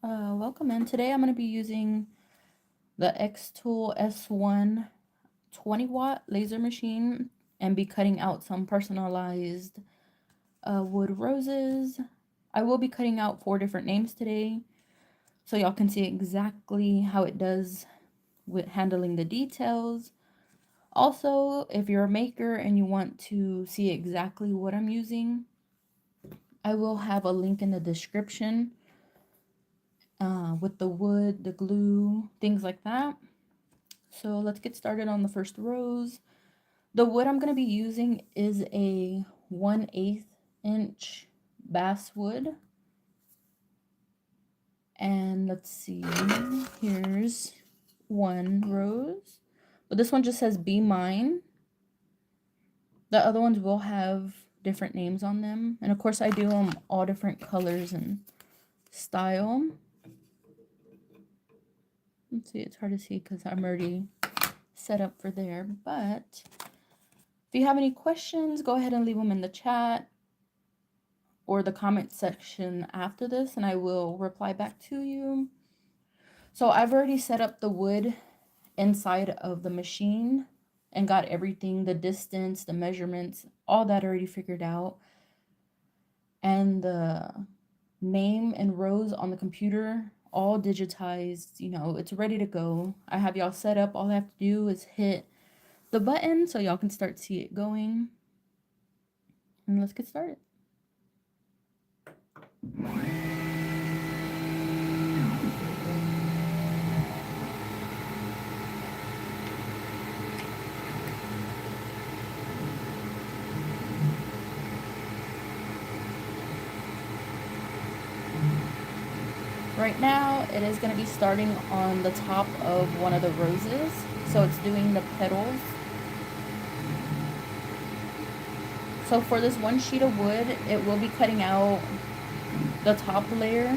Welcome in. Today I'm going to be using the xtool S1 20-watt laser machine and be cutting out some personalized wood roses. I will be cutting out 4 different names today so y'all can see exactly how it does with handling the details. Also, if you're a maker and you want to see exactly what I'm using, I will have a link in the description with the wood, the glue, things like that. So let's get started on the first rose. The wood I'm going to be using is a 1/8 inch basswood. And let's see, here's one rose. But this one just says Be Mine. The other ones will have different names on them. And of course I do them all different colors and style. Let's see, it's hard to see because I'm already set up for there. But if you have any questions, go ahead and leave them in the chat or the comment section after this, and I will reply back to you. So I've already set up the wood inside of the machine and got everything, the distance, the measurements, all that already figured out. And the name and rows on the computer, all digitized, it's ready to go. I have y'all set up. All I have to do is hit the button so y'all can start see it going. And let's get started. Right now, it is going to be starting on the top of one of the roses. So it's doing the petals. So for this one sheet of wood, it will be cutting out the top layer,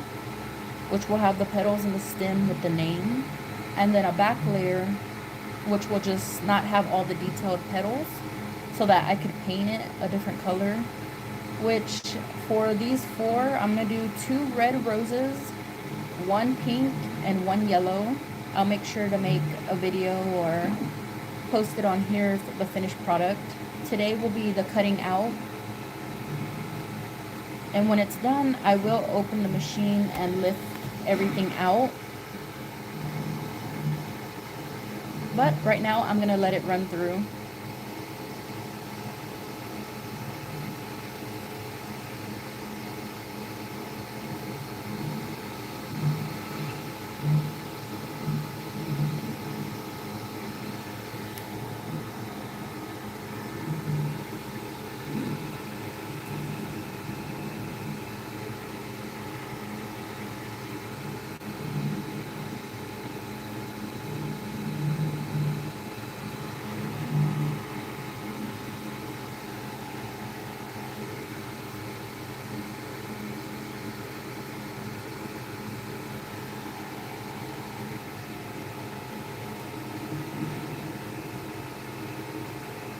which will have the petals and the stem with the name. And then a back layer, which will just not have all the detailed petals, so that I could paint it a different color. Which, for these 4, I'm going to do 2 red roses, 1 pink, and 1 yellow. I'll make sure to make a video or post it on here for the finished product. Today will be the cutting out. And when it's done, I will open the machine and lift everything out. But right now, I'm going to let it run through.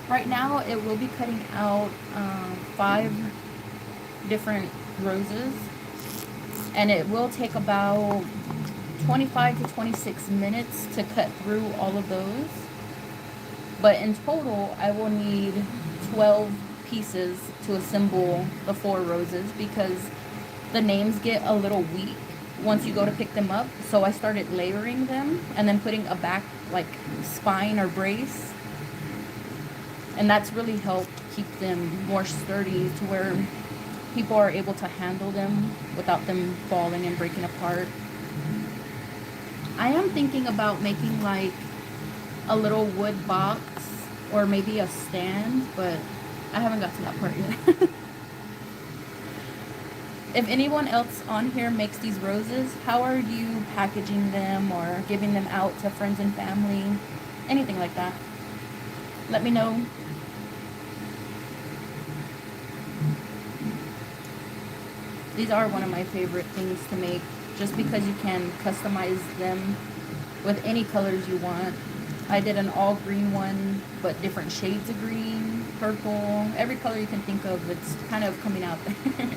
Right now, it will be cutting out 5 different roses, and it will take about 25 to 26 minutes to cut through all of those. But in total, I will need 12 pieces to assemble the 4 roses because the names get a little weak once you go to pick them up. So I started layering them and then putting a back like spine or brace. And that's really helped keep them more sturdy to where people are able to handle them without them falling and breaking apart. I am thinking about making like a little wood box or maybe a stand, but I haven't got to that part yet. If anyone else on here makes these roses, how are you packaging them or giving them out to friends and family? Anything like that. Let me know. These are one of my favorite things to make just because you can customize them with any colors you want. I did an all green one, but different shades of green, purple, every color you can think of. It's kind of coming out there.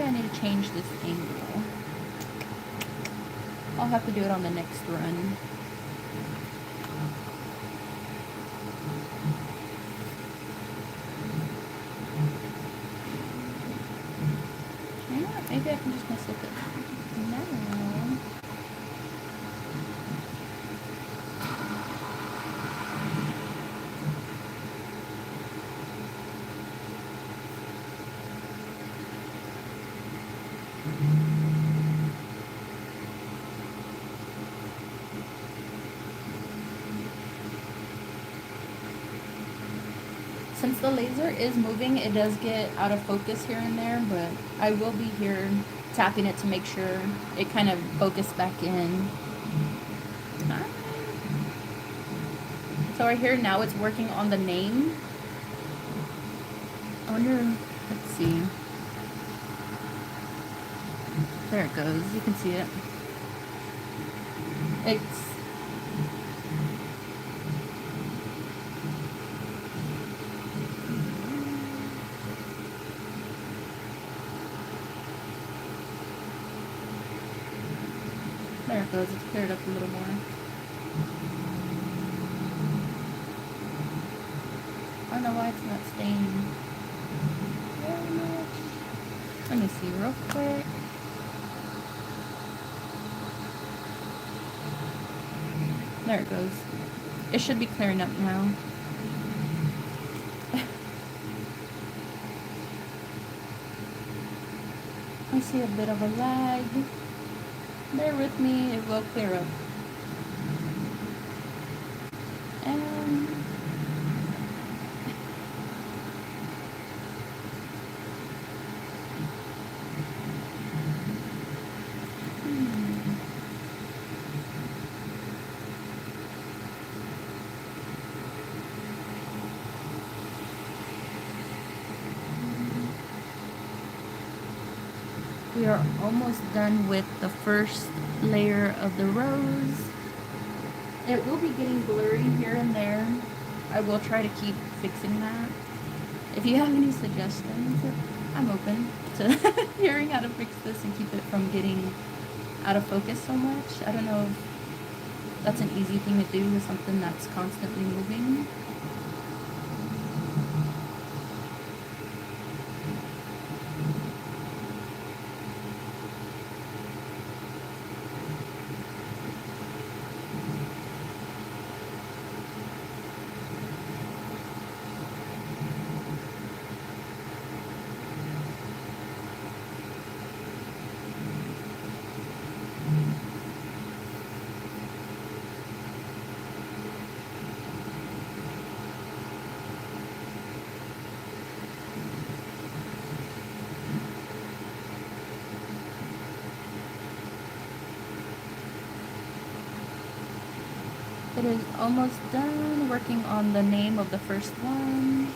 I need to change this angle. I'll have to do it on the next run. You know what? Maybe I can just mess with it now. Since the laser is moving, it does get out of focus here and there, but I will be here tapping it to make sure it kind of focused back in. So right here now it's working on the name. I wonder, let's see. There it goes, you can see it. There it goes, it's cleared up a little more. I don't know why it's not staying very much. Let me see real quick. There it goes. It should be clearing up now. I see a bit of a lag. Bear with me, it will clear up. And we are almost done with the first layer of the rose. It will be getting blurry here and there. I will try to keep fixing that. If you have any suggestions, I'm open to hearing how to fix this and keep it from getting out of focus so much. I don't know if that's an easy thing to do with something that's constantly moving. It is almost done working on the name of the first one.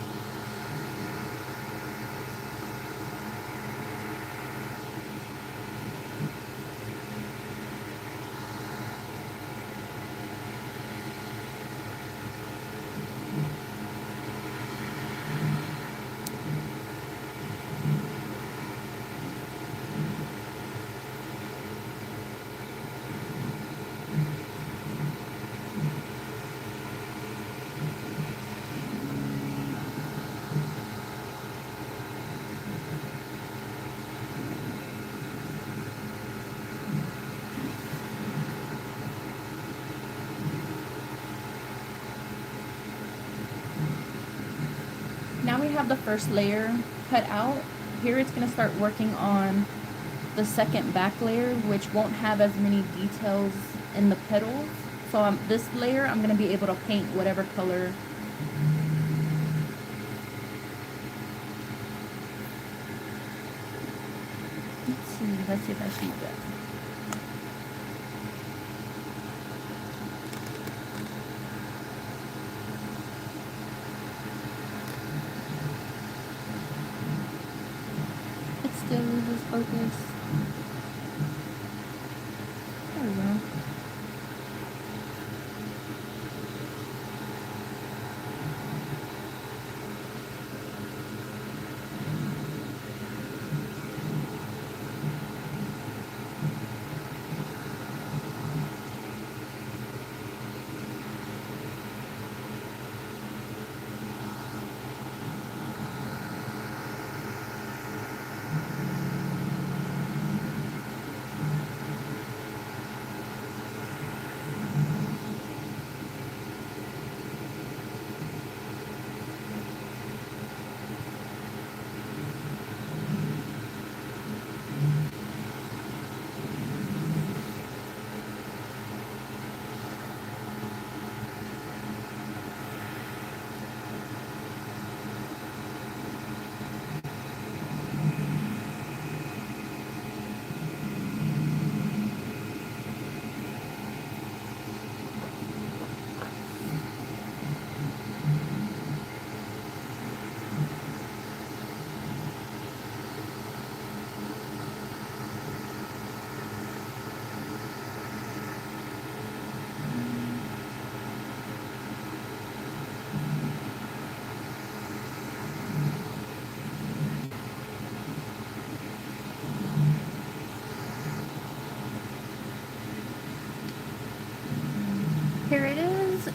Now we have the first layer cut out. Here it's going to start working on the second back layer, which won't have as many details in the petals. So this layer I'm going to be able to paint whatever color. Let's see if I see that. Still loses focus. There we go.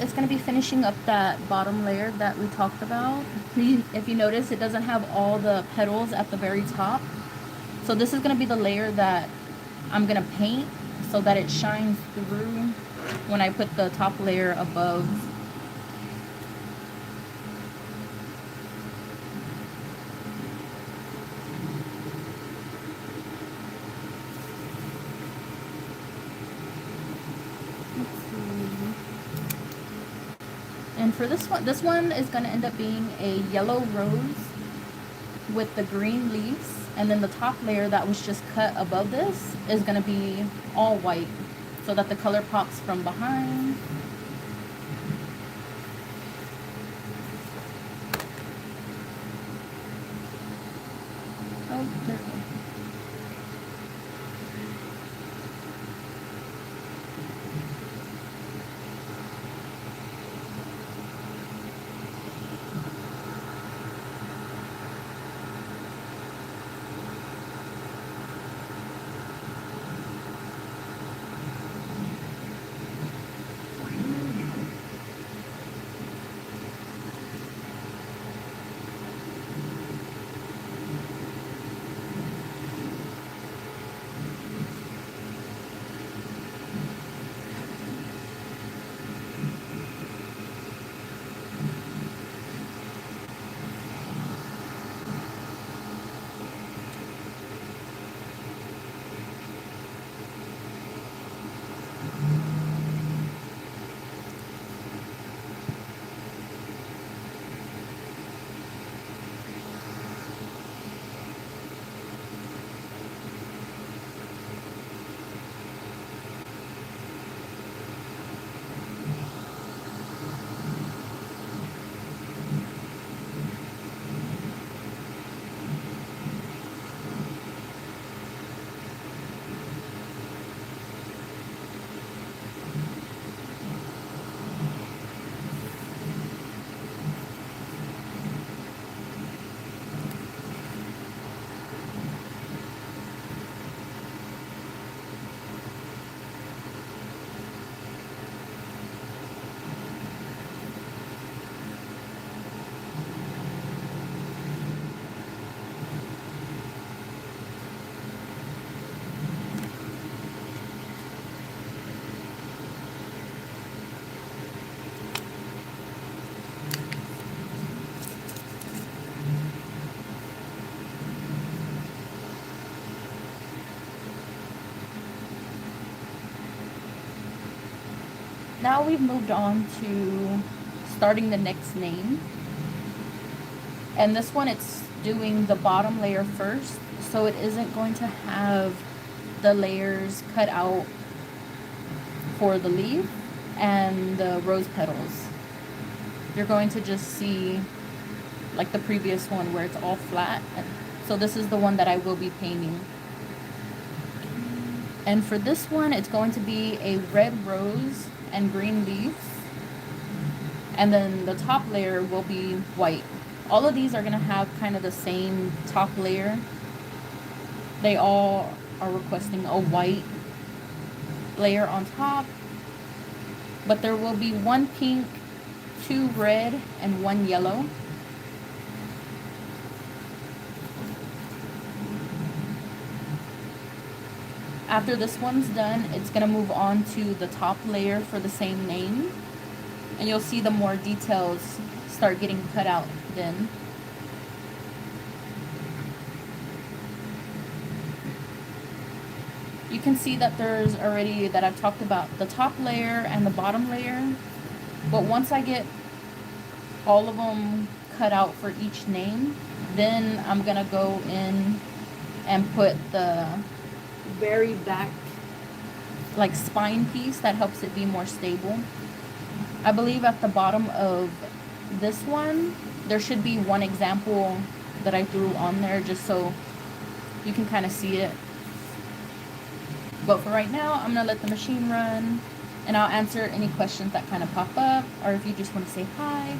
it's going to be finishing up that bottom layer that we talked about. If you notice, it doesn't have all the petals at the very top. So this is going to be the layer that I'm going to paint so that it shines through when I put the top layer above. And for this one is going to end up being a yellow rose with the green leaves, and then the top layer that was just cut above this is going to be all white so that the color pops from behind. Oh, there we go. Now we've moved on to starting the next name. And this one, it's doing the bottom layer first, so it isn't going to have the layers cut out for the leaf and the rose petals. You're going to just see like the previous one where it's all flat. So this is the one that I will be painting. And for this one, it's going to be a red rose and green leaves. And then the top layer will be white. All of these are going to have kind of the same top layer. They all are requesting a white layer on top. But there will be one pink, two red, and one yellow. After this one's done, it's going to move on to the top layer for the same name. And you'll see the more details start getting cut out then. You can see that there's already, that I've talked about the top layer and the bottom layer. But once I get all of them cut out for each name, then I'm going to go in and put the very back like spine piece that helps it be more stable. I believe at the bottom of this one there should be one example that I threw on there just so you can kind of see it. But for right now, I'm gonna let the machine run and I'll answer any questions that kind of pop up, or if you just want to say hi.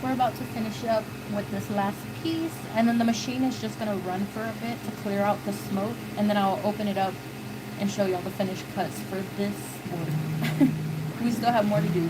we're about to finish up with this last piece, and then the machine is just going to run for a bit to clear out the smoke, and then I'll open it up and show you all the finished cuts for this board. We still have more to do.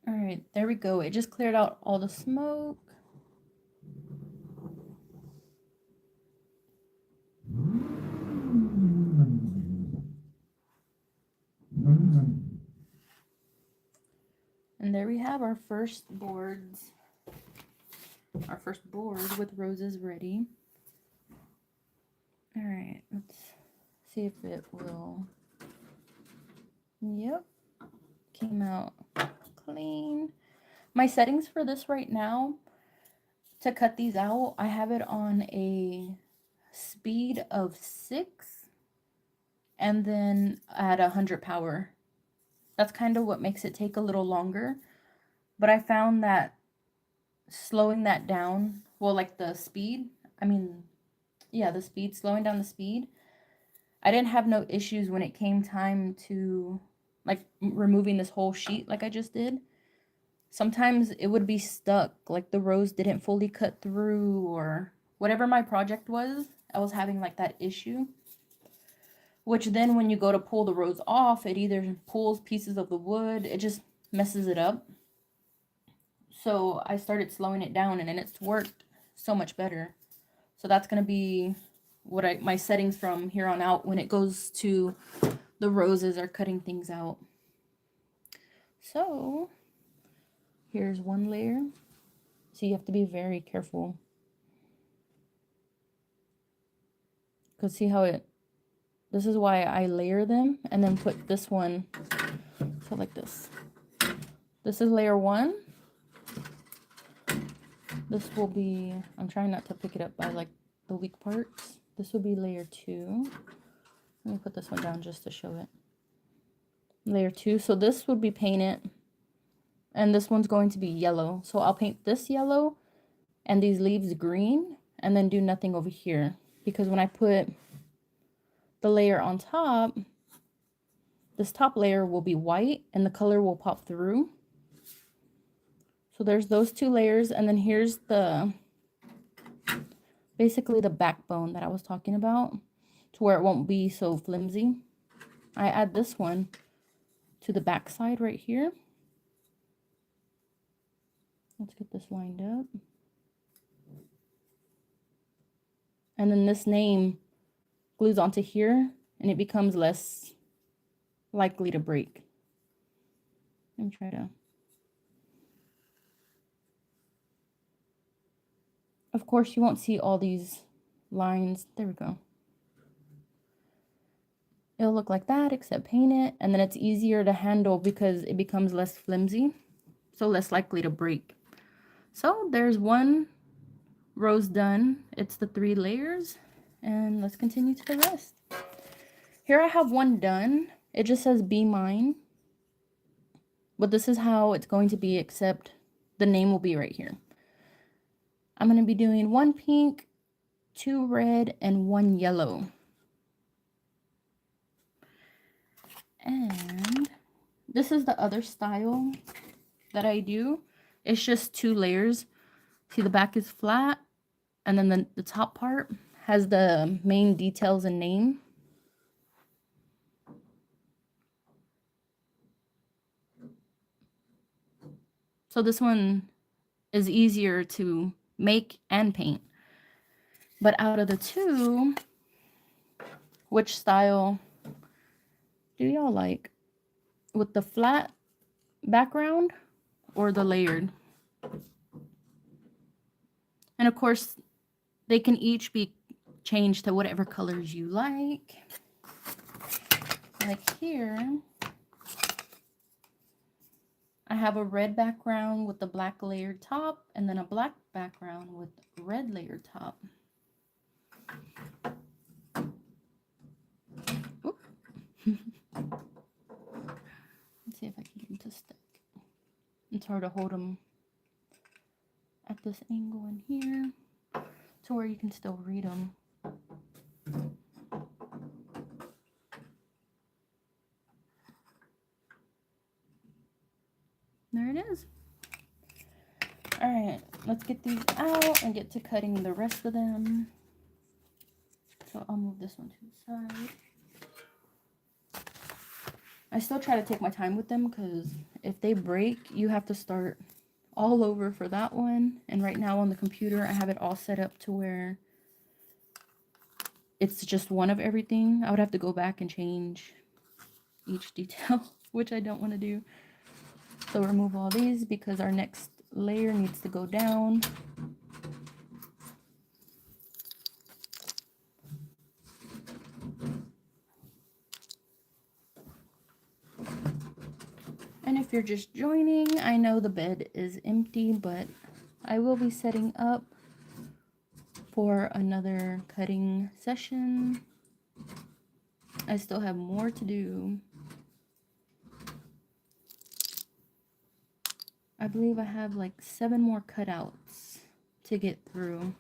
All right, there we go. It just cleared out all the smoke. And there we have our first boards. Our first board with roses ready. All right, let's see if it will. Yep, came out clean. My settings for this right now, to cut these out, I have it on a speed of 6 and then at 100 power. That's kind of what makes it take a little longer. But I found that slowing that down, well, like the speed, the speed, slowing down the speed, I didn't have no issues when it came time to like removing this whole sheet like I just did. Sometimes it would be stuck, like the rose didn't fully cut through, or whatever my project was, I was having like that issue. Which then when you go to pull the rose off, it either pulls pieces of the wood, it just messes it up. So I started slowing it down, and then it's worked so much better. So that's going to be what my settings from here on out when it goes to the roses are cutting things out. So here's one layer. So you have to be very careful. Because see how this is why I layer them and then put this one, so like this. This is layer 1. This will be, I'm trying not to pick it up by like the weak parts. This will be layer 2. Let me put this one down just to show it. Layer 2. So this would be painted, and this one's going to be yellow. So I'll paint this yellow and these leaves green, and then do nothing over here. Because when I put the layer on top, this top layer will be white and the color will pop through. So there's those 2 layers, and then here's basically the backbone that I was talking about, to where it won't be so flimsy. I add this one to the back side right here. Let's get this lined up. And then this name glues onto here, and it becomes less likely to break. Let me try to. Of course, you won't see all these lines. There we go. It'll look like that, except paint it. And then it's easier to handle because it becomes less flimsy, so less likely to break. So there's one rose done. It's the 3 layers. And let's continue to the rest. Here I have one done. It just says Be Mine. But this is how it's going to be, except the name will be right here. I'm going to be doing 1 pink, 2 red, and 1 yellow. And This is the other style that I do. It's just 2 layers. See, the back is flat, and then the top part has the main details and name. So this one is easier to make and paint. But out of the two, which style do y'all like? With the flat background or the layered? And of course, they can each be changed to whatever colors you like. Like here, I have a red background with the black layered top, and then a black background with red layered top. Let's see if I can get them to stick. It's hard to hold them at this angle in here to where you can still read them. There it is. All right, let's get these out and get to cutting the rest of them. So I'll move this one to the side. I still try to take my time with them because if they break, you have to start all over for that one. And right now on the computer, I have it all set up to where it's just one of everything. I would have to go back and change each detail, which I don't want to do. So remove all these because our next layer needs to go down. And if you're just joining, I know the bed is empty, but I will be setting up for another cutting session. I still have more to do. I believe I have like 7 more cutouts to get through.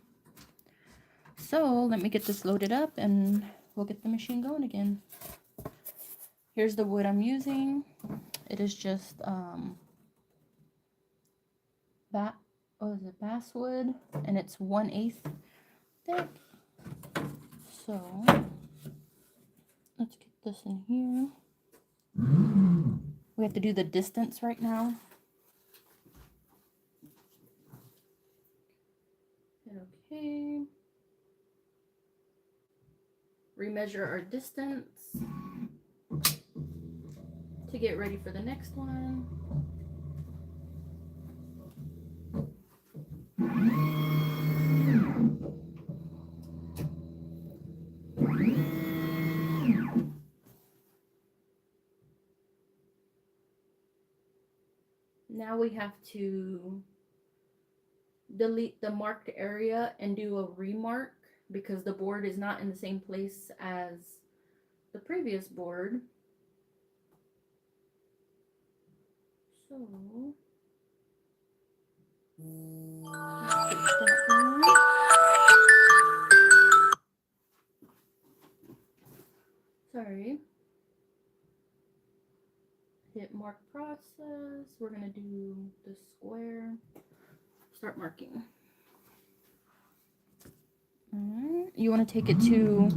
So let me get this loaded up and we'll get the machine going again. Here's the wood I'm using. It is just basswood, and it's 1/8 thick. So let's get this in here. We have to do the distance right now. Hit okay. Remeasure our distance to get ready for the next one. Now we have to delete the marked area and do a remark because the board is not in the same place as the previous board. So sorry. Hit mark process. We're gonna do the square. Start marking. Alright. You want to take it to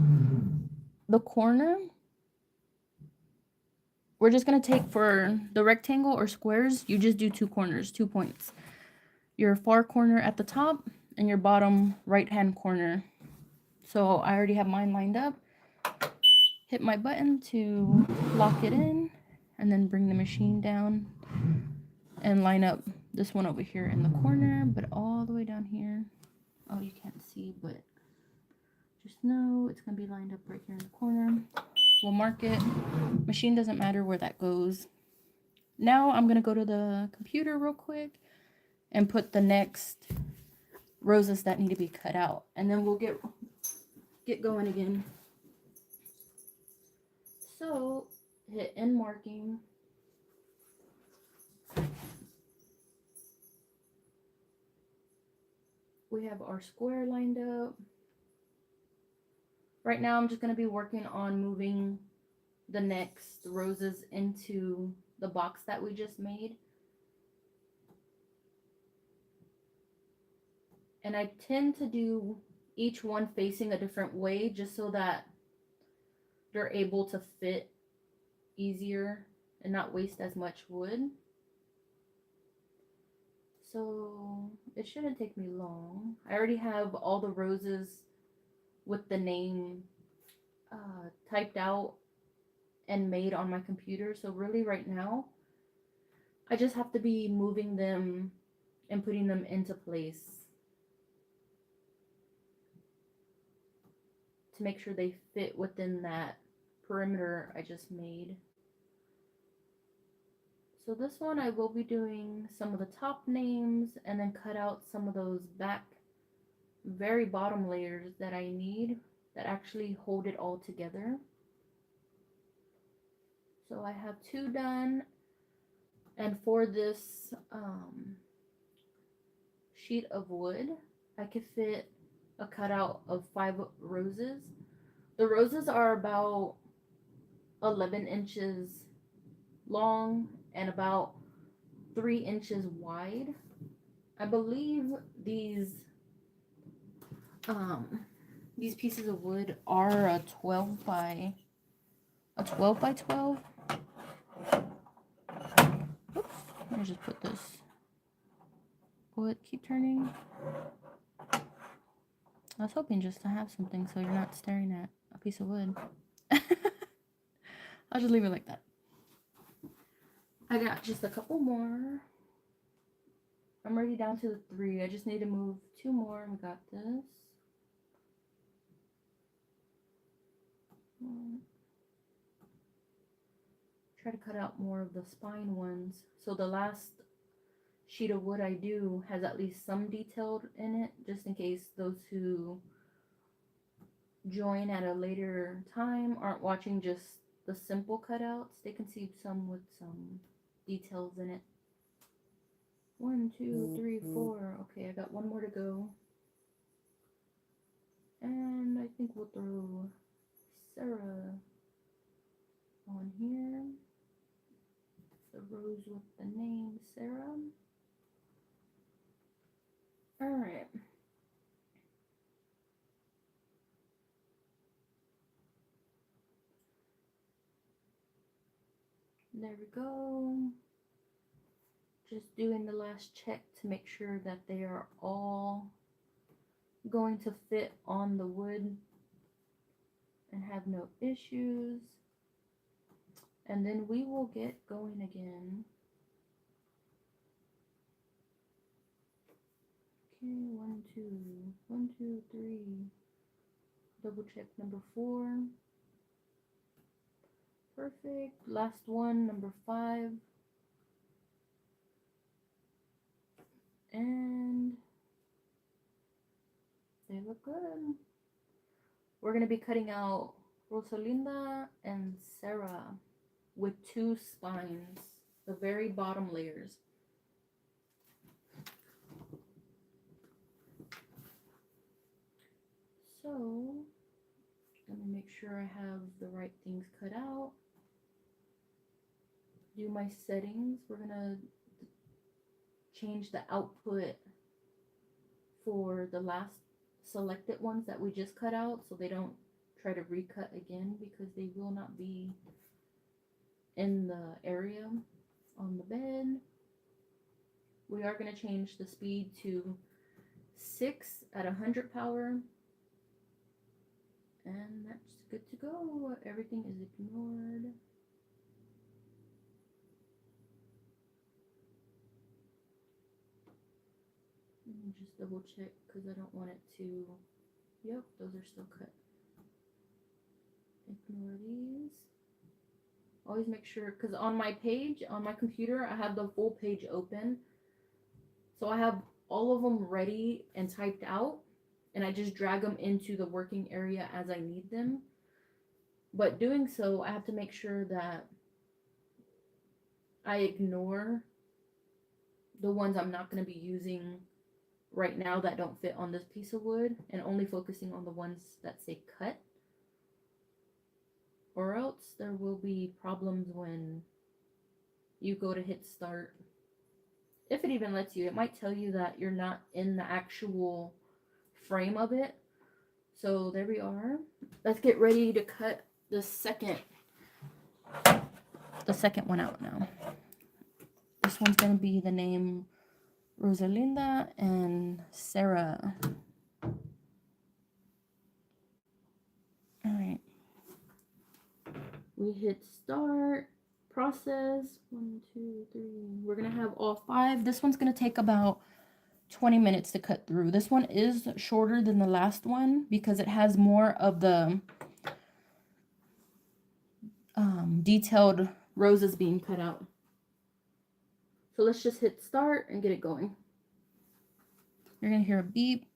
the corner. We're just gonna take for the rectangle or squares, you just do 2 corners, 2 points. Your far corner at the top and your bottom right hand corner. So I already have mine lined up. Hit my button to lock it in and then bring the machine down and line up this one over here in the corner, but all the way down here. Oh, you can't see, but just know it's gonna be lined up right here in the corner. We'll mark it. Machine doesn't matter where that goes. Now I'm gonna go to the computer real quick and put the next roses that need to be cut out, and then we'll get going again. So hit end marking. We have our square lined up. Right now I'm just going to be working on moving the next roses into the box that we just made. And I tend to do each one facing a different way just so that they're able to fit easier and not waste as much wood. So it shouldn't take me long. I already have all the roses with the name typed out and made on my computer. So really right now, I just have to be moving them and putting them into place to make sure they fit within that perimeter I just made. So this one I will be doing some of the top names and then cut out some of those back very bottom layers that I need that actually hold it all together. So I have 2 done, and for this sheet of wood I could fit a cutout of 5 roses. The roses are about 11 inches long and about 3 inches wide. I believe these pieces of wood are a 12 by 12. Oops, let me just put this. Will it keep turning? I was hoping just to have something so you're not staring at a piece of wood. I'll just leave it like that. I got just a couple more. I'm already down to the 3. I just need to move 2 more. We got this. Try to cut out more of the spine ones. So the last sheet of wood I do has at least some detailed in it, just in case those who join at a later time aren't watching just the simple cutouts. They can see some with some details in it. 1, 2, 3, 4. Okay, I got 1 more to go. And I think we'll throw Sarah on here. The rose with the name Sarah. Alright. There we go. Just doing the last check to make sure that they are all going to fit on the wood and have no issues. And then we will get going again. Okay, 1, 2, 1, 2, 3. Double check number 4. Perfect. Last one, number 5. And they look good. We're going to be cutting out Rosalinda and Sarah with 2 spines, the very bottom layers. So, let me make sure I have the right things cut out. Do my settings. We're going to change the output for the last selected ones that we just cut out so they don't try to recut again, because they will not be in the area on the bed. We are going to change the speed to 6 at 100 power, and that's good to go. Everything is ignored. Let me just double check because I don't want it to. Yep, those are still cut. Ignore these. Always make sure, because on my page, on my computer, I have the full page open. So I have all of them ready and typed out, and I just drag them into the working area as I need them. But doing so, I have to make sure that I ignore the ones I'm not going to be using right now that don't fit on this piece of wood, and only focusing on the ones that say cut, or else there will be problems when you go to hit start. If it even lets you, it might tell you that you're not in the actual frame of it. So there we are. Let's get ready to cut the second one out now. This one's going to be the name Rosalinda and Sarah. All right. We hit start, process, 1, 2, 3. We're going to have all 5. This one's going to take about 20 minutes to cut through. This one is shorter than the last one because it has more of the detailed roses being cut out. So let's just hit start and get it going. You're going to hear a beep.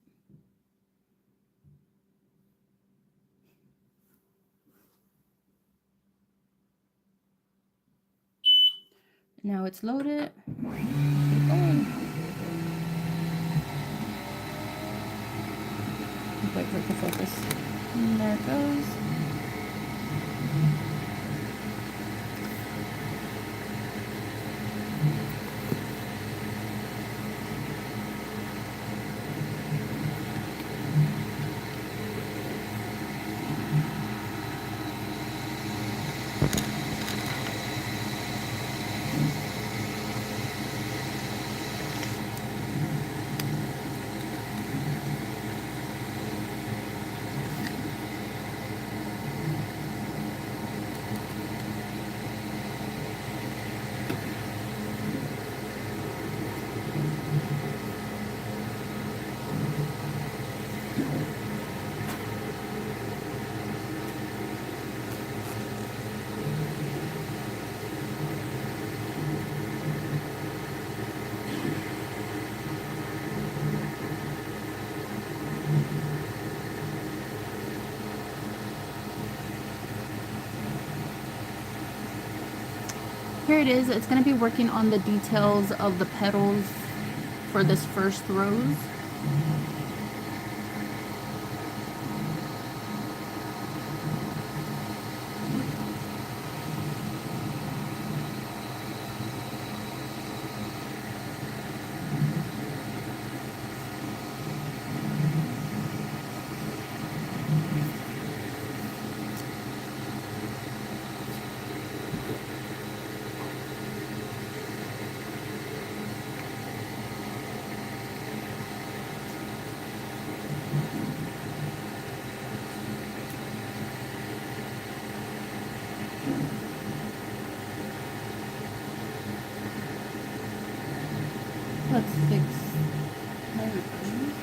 Now it's loaded. Get it going. Wait for it to focus. And there it goes. Here it is. It's going to be working on the details of the petals for this first rose. Let's fix everything.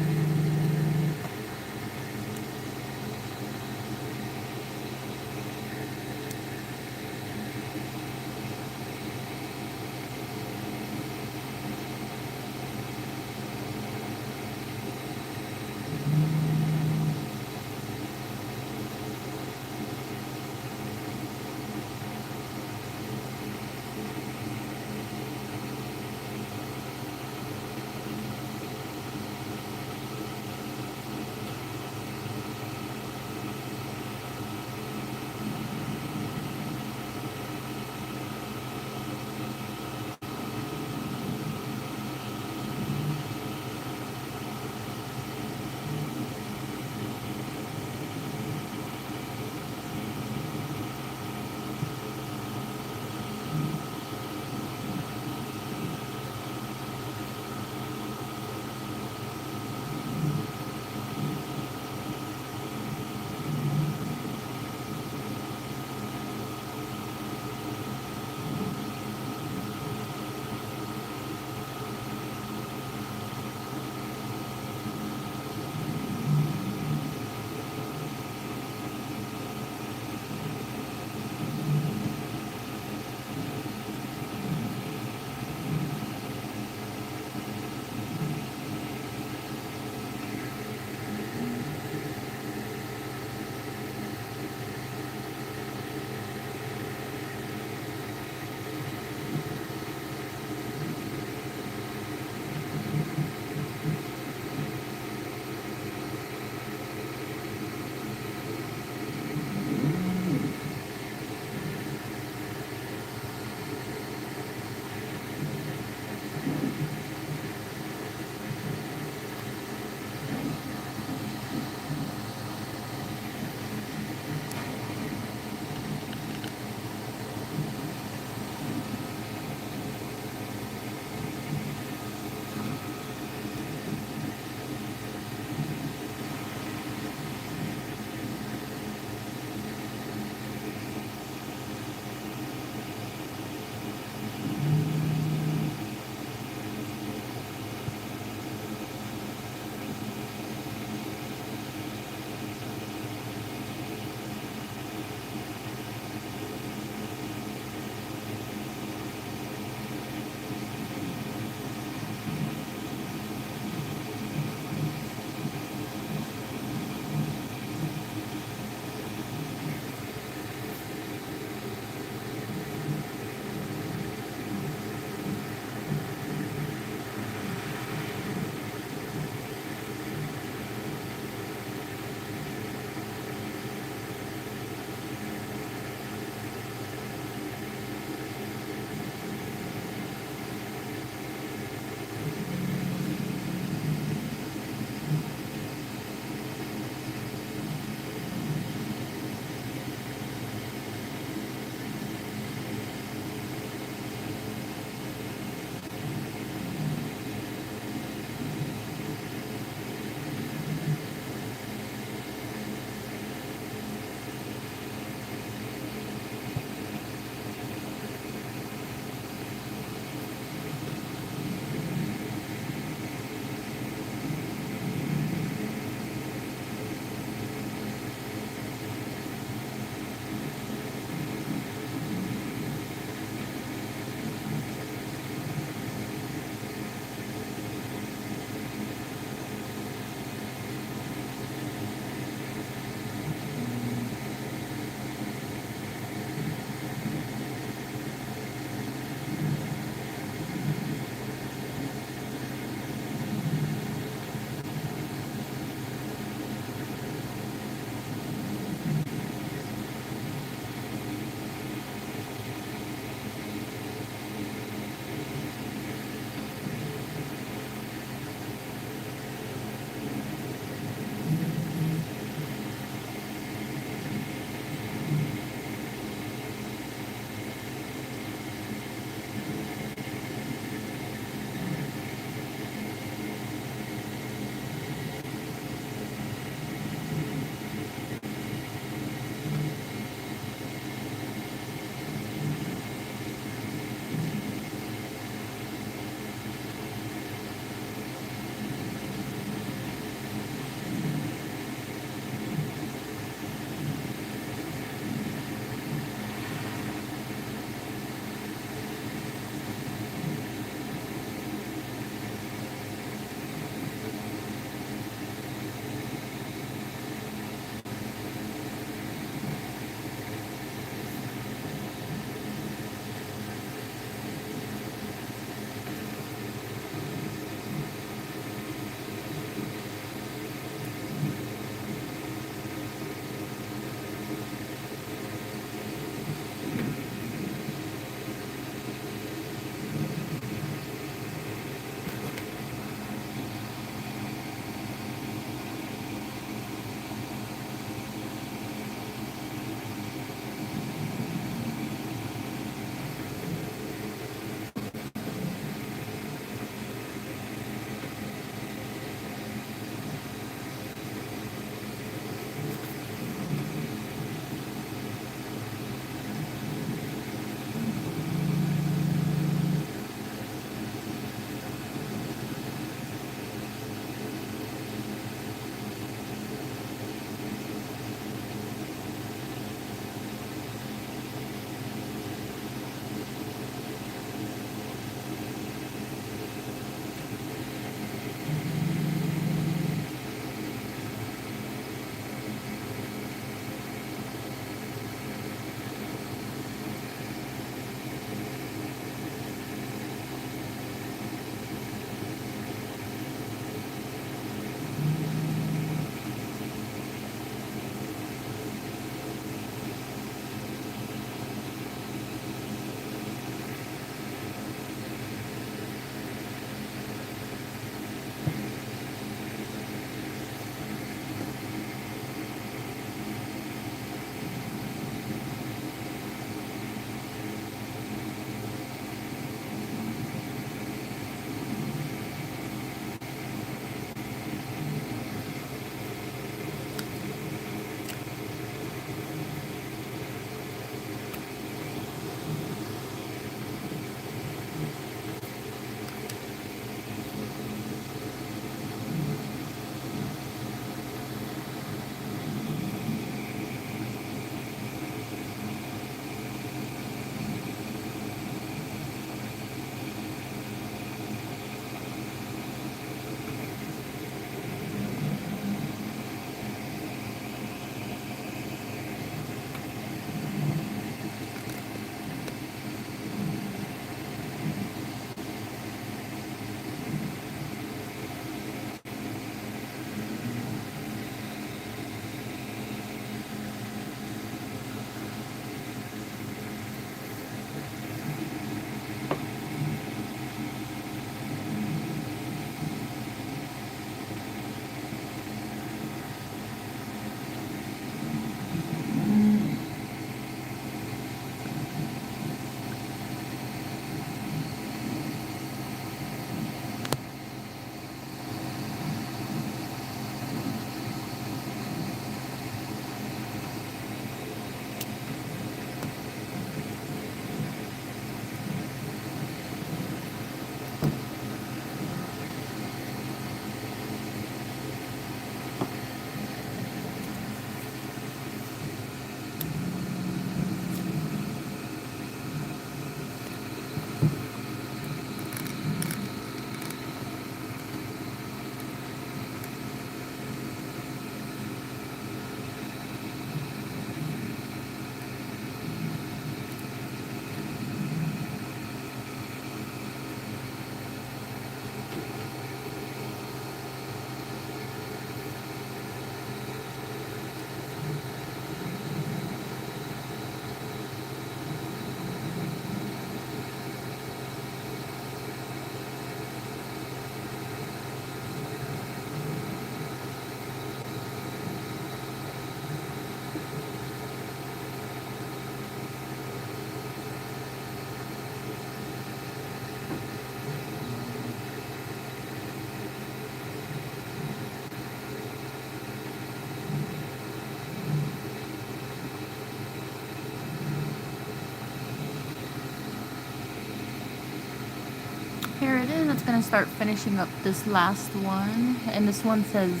that's going to start finishing up this last one. And this one says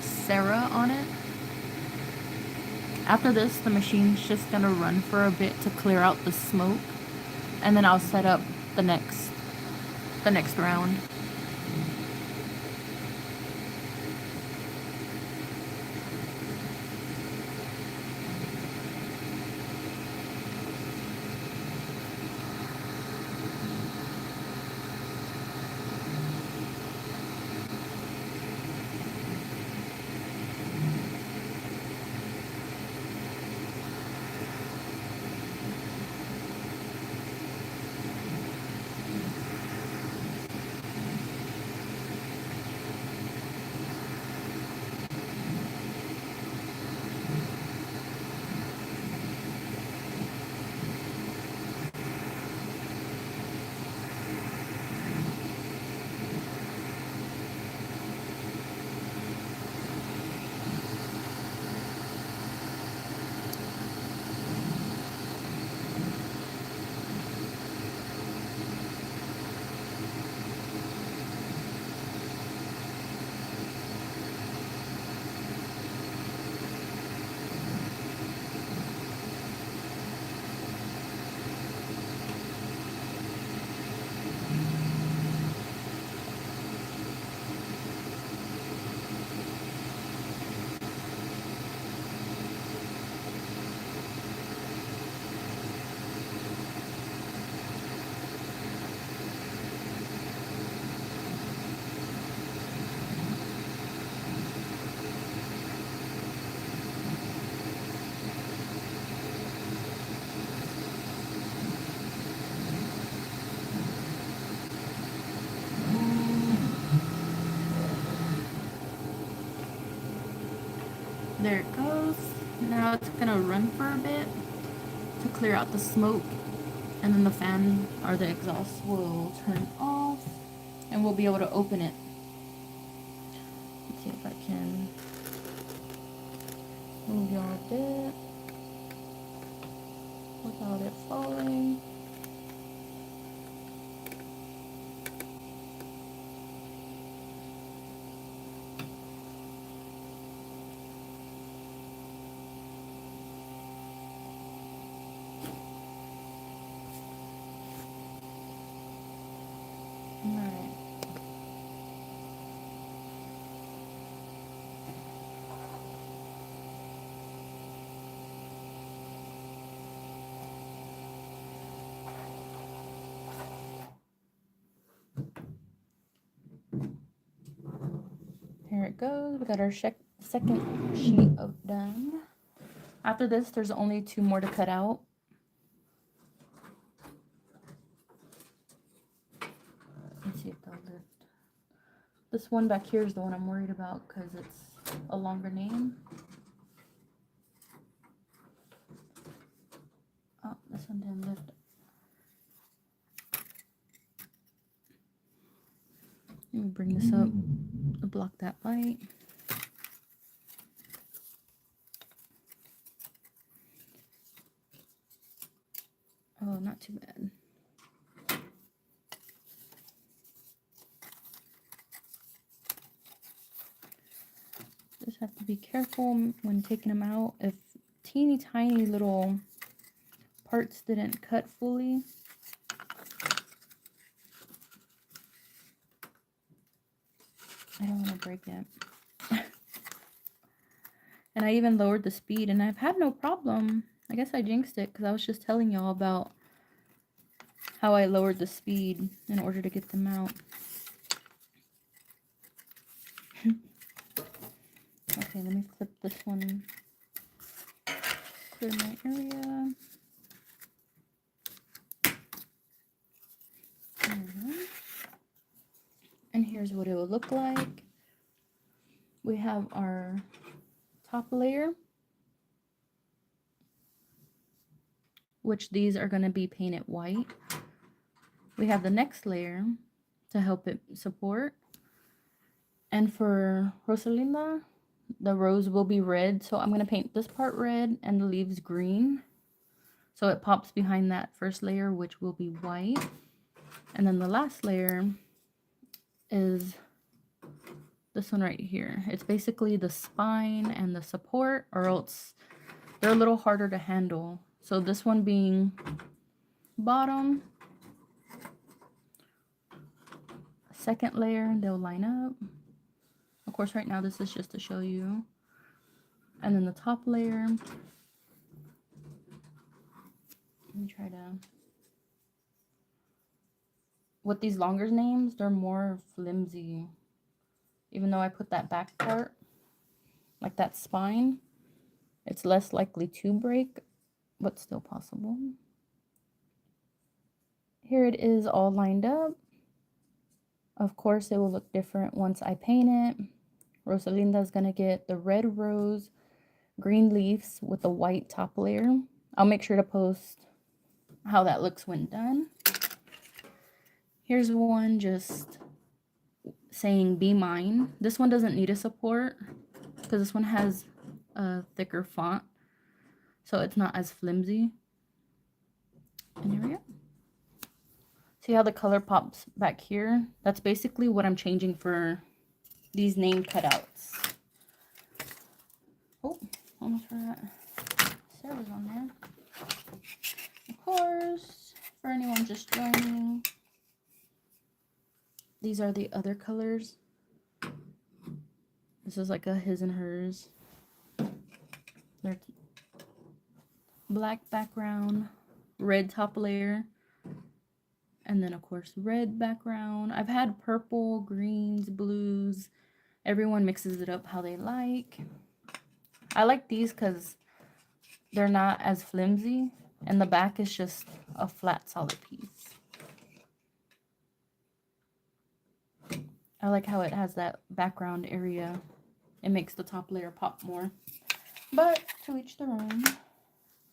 Sarah on it. After this, the machine's just going to run for a bit to clear out the smoke. And then I'll set up the next round. There it goes. Now it's gonna run for a bit to clear out the smoke, and then the fan or the exhaust will turn off and we'll be able to open it. Let's see if I can move y'all a bit without it falling. Here it goes. We got our second sheet of done. After this, there's only 2 more to cut out. Let's see if they'll lift. This one back here is the one I'm worried about because it's a longer name. Oh, this one didn't lift. Let me bring this up to block that light. Oh, not too bad. Just have to be careful when taking them out. If teeny tiny little parts didn't cut fully, I don't want to break it. And I even lowered the speed, and I've had no problem. I guess I jinxed it because I was just telling y'all about how I lowered the speed in order to get them out. Okay, let me clip this one. Clear my area. And here's what it will look like. We have our top layer, which these are going to be painted white. We have the next layer to help it support. And for Rosalinda, the rose will be red. So I'm going to paint this part red and the leaves green. So it pops behind that first layer, which will be white. And then the last layer is this one right here. It's basically the spine and the support, or else they're a little harder to handle. So this one being bottom, second layer, they'll line up. Of course, right now this is just to show you. And then the top layer, let me try to, with these longer names, they're more flimsy. Even though I put that back part, like that spine, it's less likely to break, but still possible. Here it is all lined up. Of course, it will look different once I paint it. Rosalinda is going to get the red rose, green leaves with the white top layer. I'll make sure to post how that looks when done. Here's one just saying be mine. This one doesn't need a support because this one has a thicker font, so it's not as flimsy. And here we go. See how the color pops back here? That's basically what I'm changing for these name cutouts. Oh, almost forgot. Sarah's on there. Of course, for anyone just joining, these are the other colors. This is like a his and hers. They're black background, red top layer, and then of course red background. I've had purple, greens, blues. Everyone mixes it up how they like. I like these because they're not as flimsy, and the back is just a flat solid piece. I like how it has that background area. It makes the top layer pop more. But to each their own.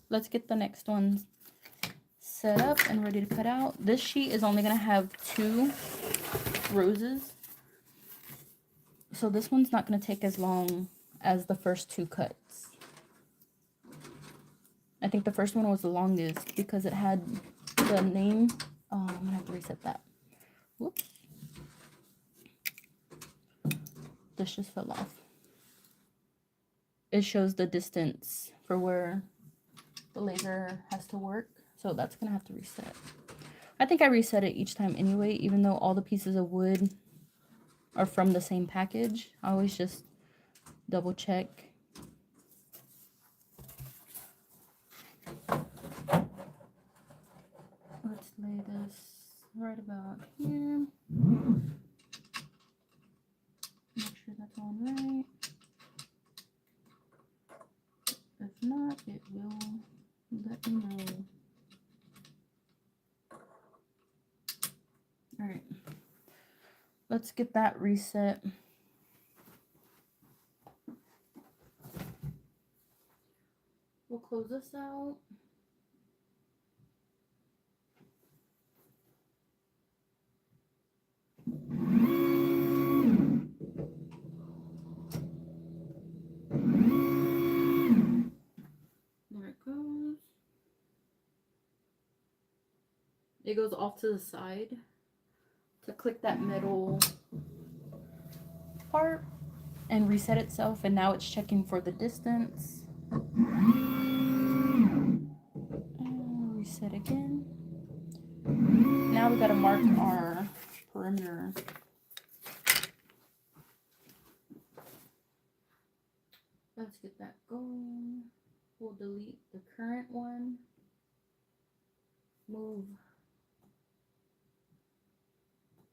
Let's get the next ones set up and ready to cut out. This sheet is only going to have 2 roses. So this one's not going to take as long as the first 2 cuts. I think the first one was the longest because it had the name. Oh, I'm going to have to reset that. Whoops. This just fell off. It shows the distance for where the laser has to work. So that's going to have to reset. I think I reset it each time anyway, even though all the pieces of wood are from the same package. I always just double check. Let's lay this right about here. Make sure that's all right. If not, it will let me know. Alright. Let's get that reset. We'll close this out. There it goes. It goes off to the side to click that middle part and reset itself, and now it's checking for the distance. And reset again. Now we gotta mark our perimeter. Let's get that going. We'll delete the current one. Move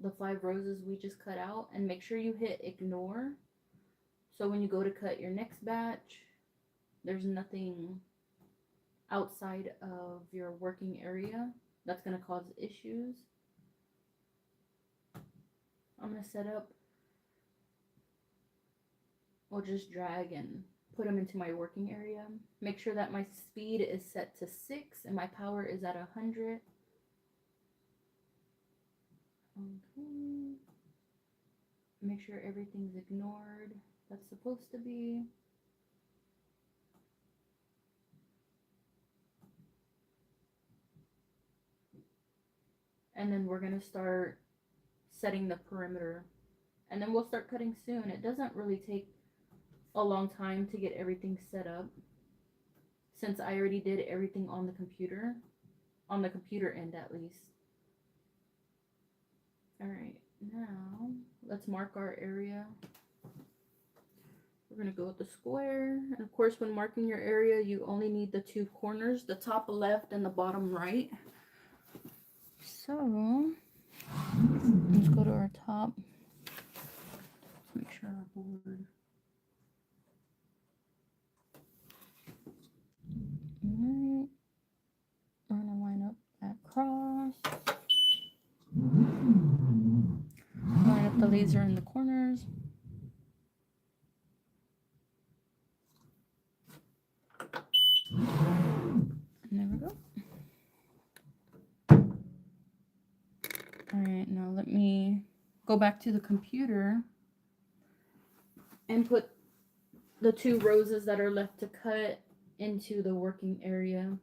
the 5 roses we just cut out, and make sure you hit ignore. So when you go to cut your next batch, there's nothing outside of your working area that's going to cause issues. I'm going to set up, we'll just drag and put them into my working area. Make sure that my speed is set to 6 and my power is at 100. Okay. Make sure everything's ignored that's supposed to be. And then we're going to start setting the perimeter. And then we'll start cutting soon. It doesn't really take a long time to get everything set up, since I already did everything on the computer end at least. Alright, now let's mark our area. We're going to go with the square. And of course, when marking your area, you only need the two corners, the top left and the bottom right. So let's go to our top. Let's make sure our board. Alright. We're going to line up that cross. Line up the laser in the corners. And there we go. Alright, now let me go back to the computer and put the two roses that are left to cut into the working area.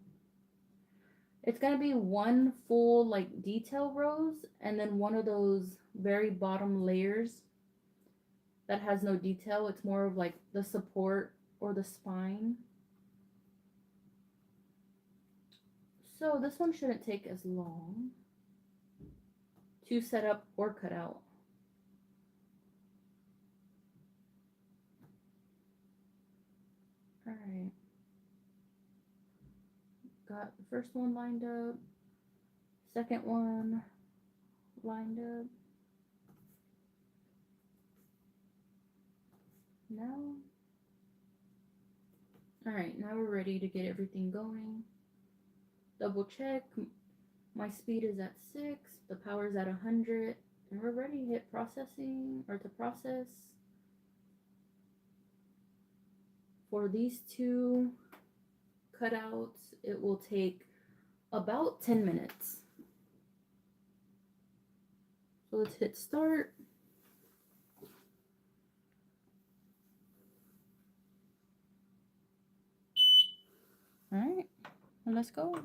It's going to be one full like detail rose and then one of those very bottom layers that has no detail. It's more of like the support or the spine. So this one shouldn't take as long to set up or cut out. Alright. Got the first one lined up, second one lined up. Now, alright, now we're ready to get everything going. Double check, my speed is at 6, the power is at 100, and we're ready to hit processing, or to process. For these two cutouts, it will take about 10 minutes. So let's hit start. All right, well, let's go.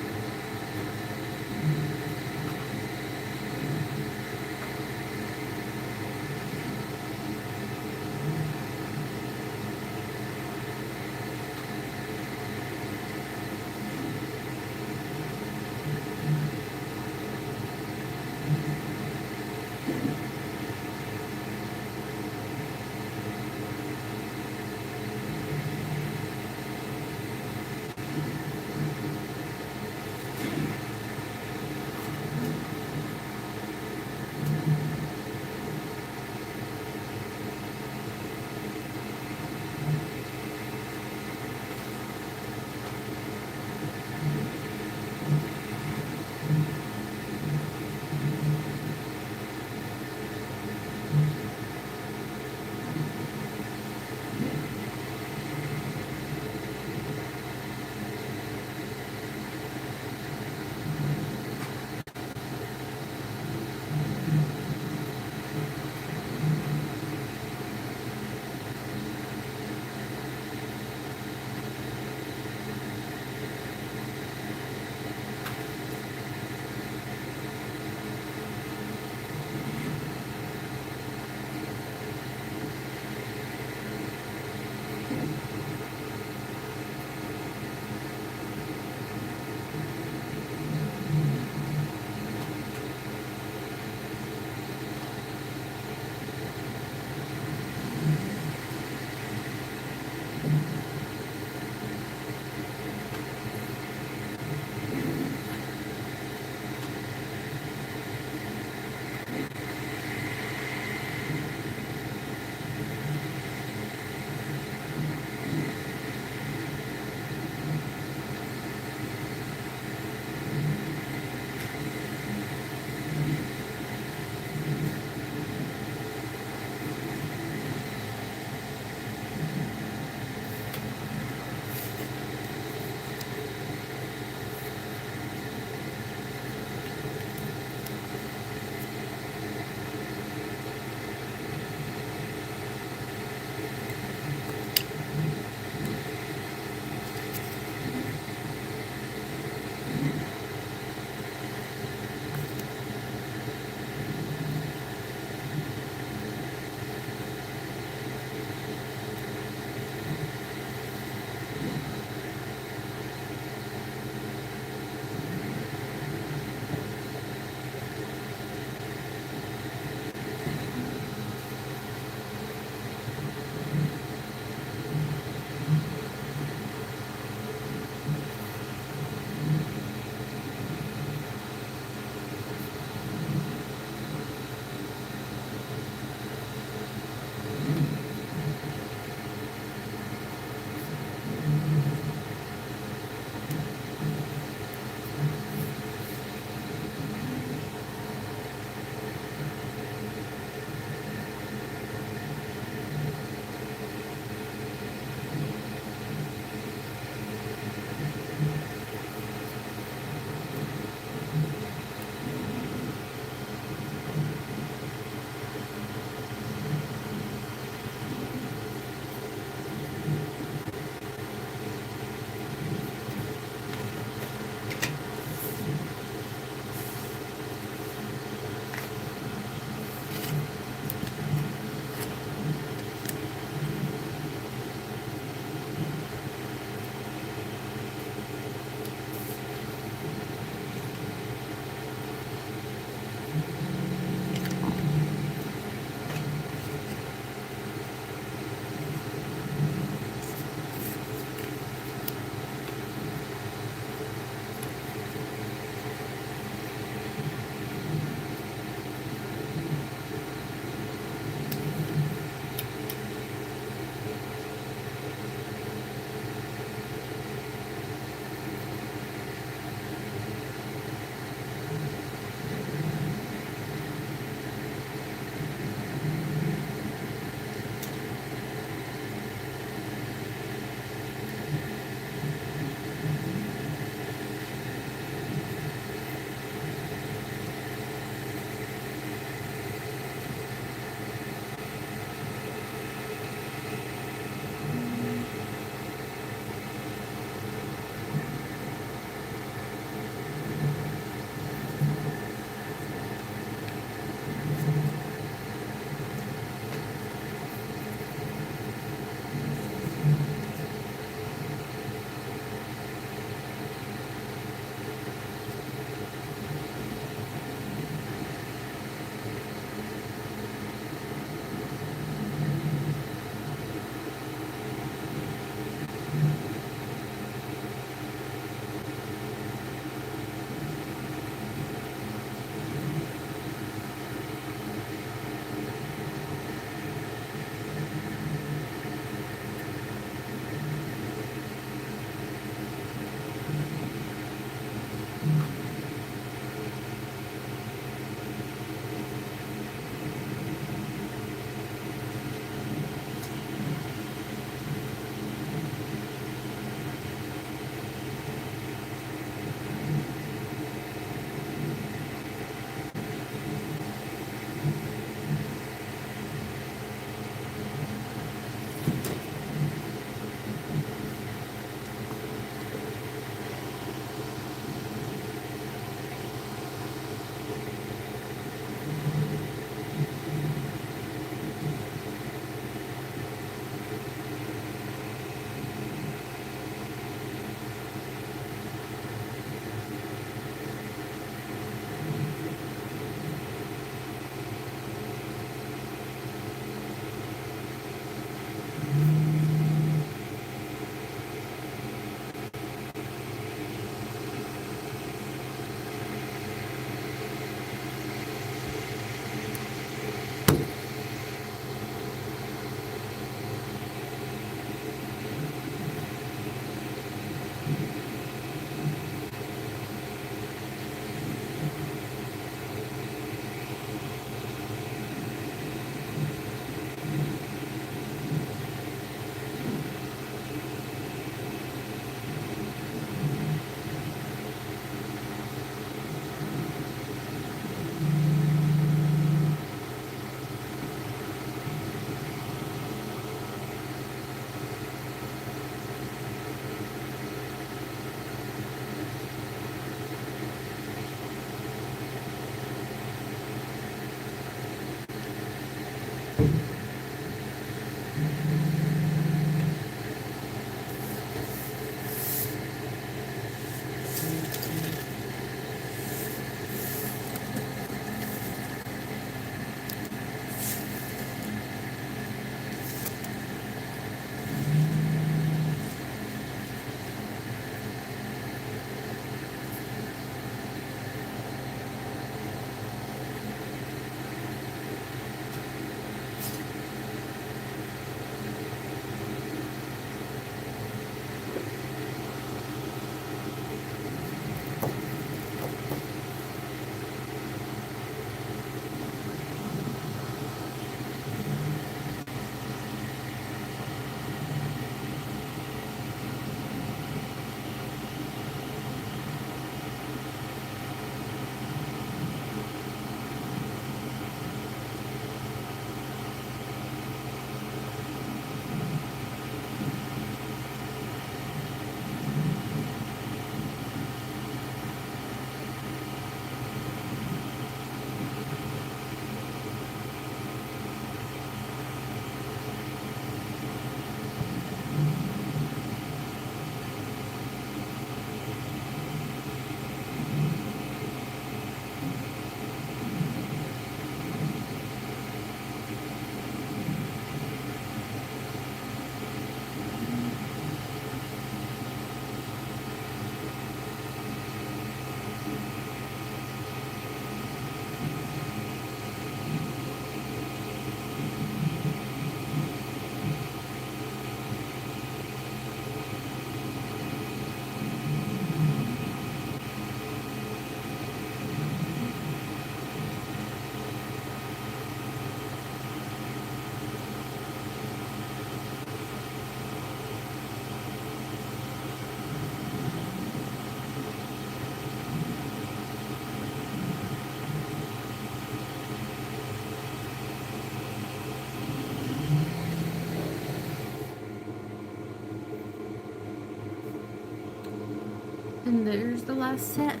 And there's the last set,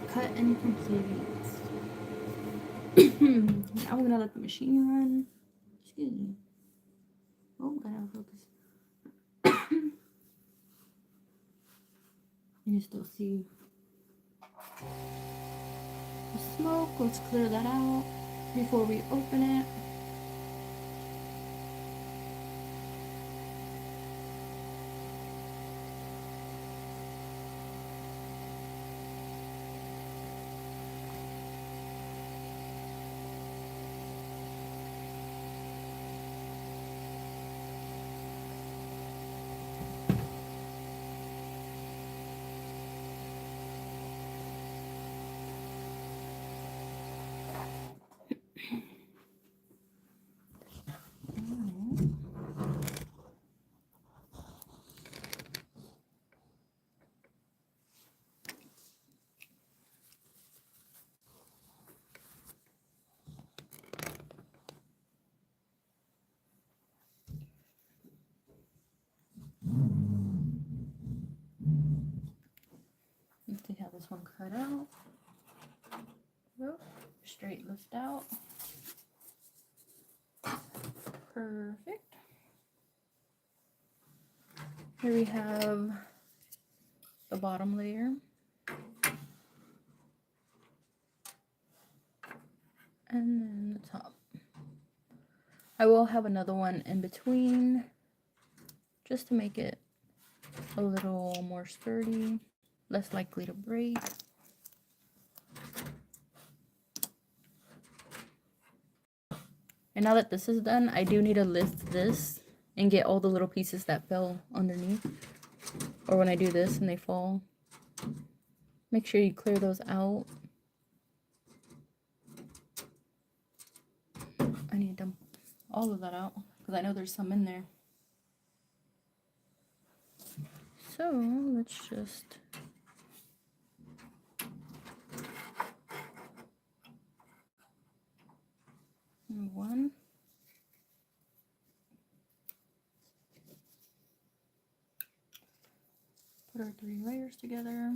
cut and complete. Now we're gonna let the machine run. Excuse me. Oh, got out of focus. You still see the smoke. Let's clear that out before we open it. Let's see how this one cut out. Nope. Straight lift out. Perfect. Here we have the bottom layer. And then the top. I will have another one in between just to make it a little more sturdy, less likely to break. And now that this is done, I do need to lift this and get all the little pieces that fell underneath. Or when I do this and they fall, make sure you clear those out. I need to dump all of that out because I know there's some in there. So let's just one. Put our 3 layers together.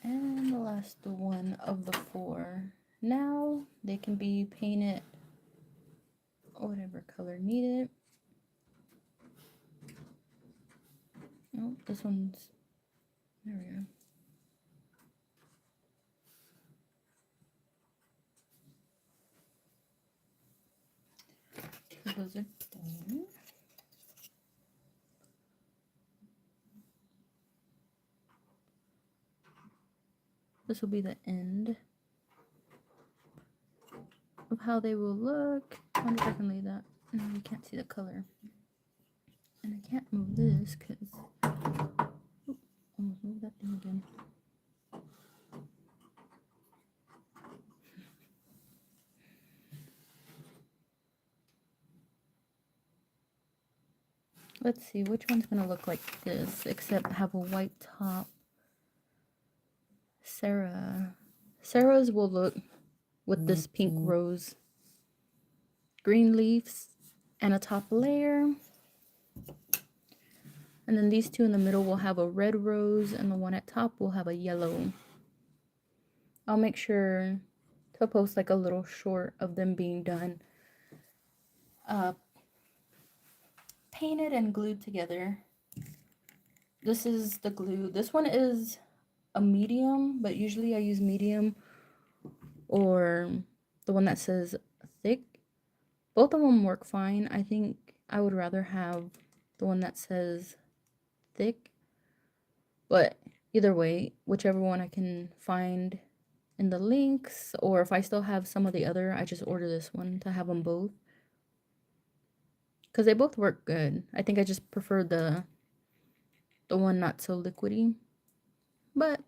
And the last one of the 4. Now they can be painted whatever color needed. Oh, this one's, there we go. So those are done. This will be the end of how they will look. I wonder if I can lay that. No, you can't see the color. And I can't move this because almost move that thing again. Let's see which one's gonna look like this, except have a white top. Sarah's will look with this pink rose, green leaves, and a top layer. And then these two in the middle will have a red rose, and the one at top will have a yellow. I'll make sure to post like a little short of them being done. Painted and glued together. This is the glue. This one is a medium, but usually I use medium or the one that says thick. Both of them work fine. I think I would rather have the one that says thick, but either way, whichever one I can find in the links, or if I still have some of the other, I just order this one to have them both because they both work good. I think I just prefer the one not so liquidy. But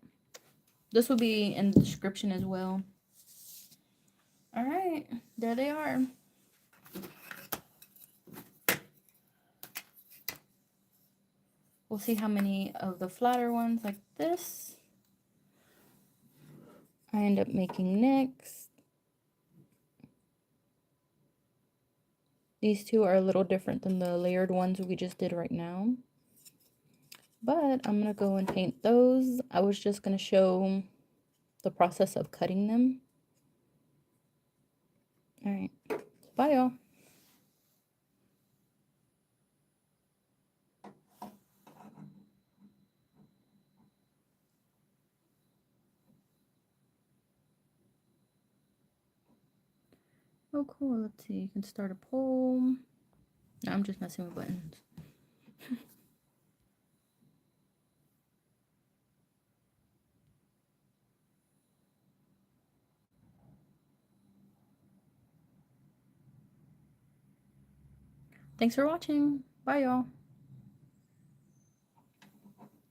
this will be in the description as well. All right, there they are. We'll see how many of the flatter ones like this I end up making next. These two are a little different than the layered ones we just did right now. But I'm going to go and paint those. I was just going to show the process of cutting them. All right. Bye, y'all. Oh, cool. Let's see. You can start a poll. No, I'm just messing with buttons. Thanks for watching. Bye, y'all.